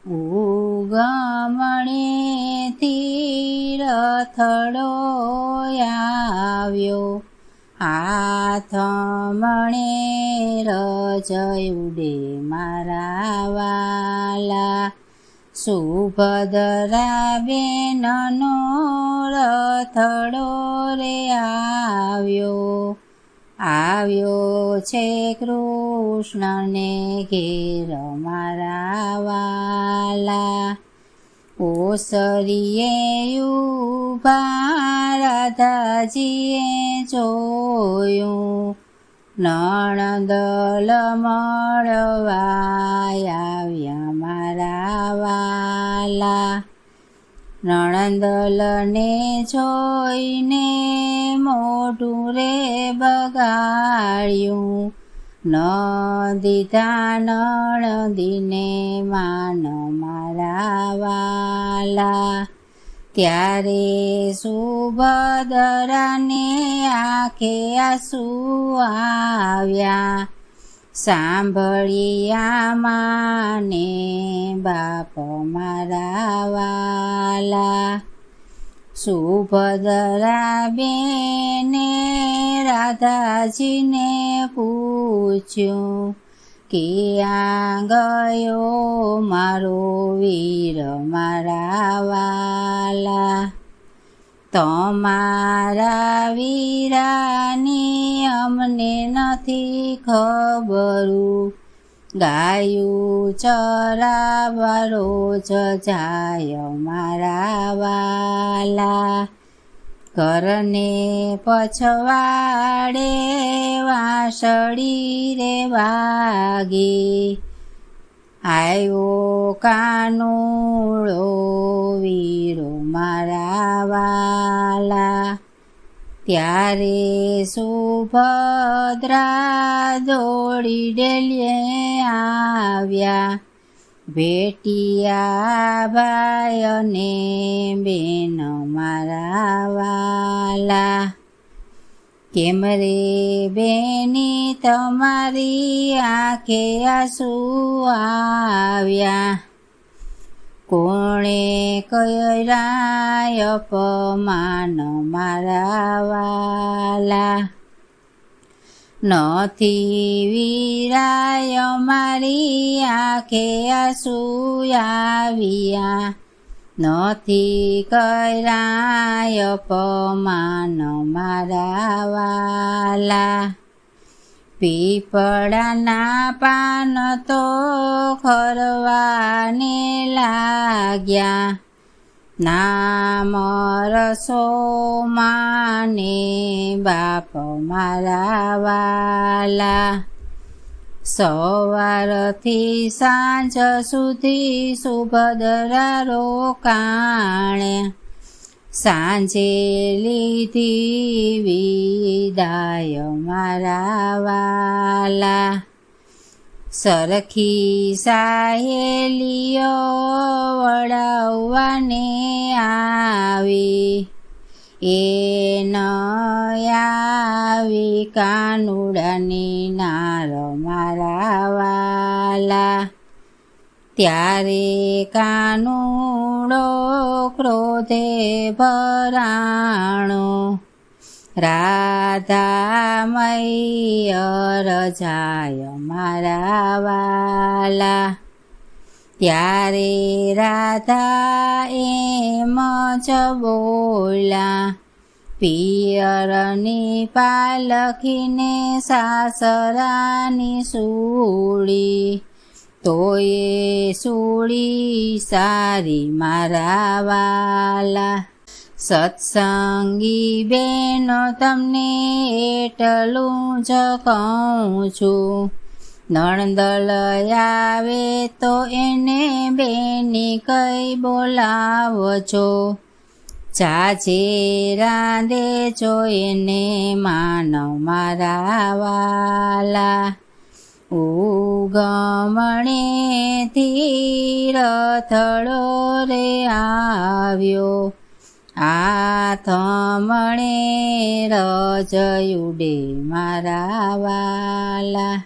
ઉગમણેથી રથડો આવ્યો, હાથમણે રજ ઉડે મારા વાલા. સુભદ્રા બેનનો રથડો રે આવ્યો છે કૃષ્ણને ઘેર મારા વાલા. ઓસરીએ ઊભા રાધાજીએ જોયું, નણંદલ મળવા આવ્યા મારા વાલા. નણંદલને જોઈને મોઢું રે બગાડ્યું, ન દીધા નણંદીને માન મારા વાલા. ત્યારે સુભદ્રાને આંખે આંસુ આવ્યા, સાંભળ્યા માને બાપ મારા વાલા. સુભદ્રા બેને રાધાજીને પૂછ્યું, ક્યાં ગયો મારો વીર મારા વાલા. તમારા વીરાની અમને નથી ખબરું, ગાયું ચરાવવા રોજ જાય મારા વાલા. ઘરને પછવાડે વાંસળી રે વાગી, આવ્યો કાનુડો વીરો મારા વાલા. ત્યારે સુભદ્રા દોડી ડેલીએ આવ્યા, ભેટિયા ભાઈ અને બેન મારા વાલા. કેમ રે બેની તમારી આંખે આંસુ આવ્યા, કોણે કર્યા અપમાન મારા વાલા. નથી વીરાય મારી આંખે આંસુ આવ્યા, નથી કર્યા અપમાન મારા વાલા. પીપળાના પાન તો ખરવાને લાગ્યા, નામ રસો માને બાપ મારા વાલા. સવારથી સાંજ સુધી સુભદ્રા રોકાણે, સાંજે લીધી વિદાય મારા વાલા. સરખી સાહેલીઓ વળાવવાને આવી, એ ન આવી કાનુડાની નાર મારા વાલા. ત્યારે કાનુડો ક્રોધે ભરાણો, રાધા મૈયર જાય મારા વાલા. ત્યારે રાધા એમ જ બોલ્યા, પિયરની પાલખીને સાસરાની સૂળી, તોય સૂળી સારી મારા વાલા. સત્સંગી બેનો તમને એટલું જ કહું છું, નણંદલ આવે તો એને બેની કઈ બોલાવજો, ચાચે રાંધેજો એને માન મારા વાલા. ઉગમણેથી રથડો રે આવ્યો, હાથમણે રજ ઉડે મારા વાલા.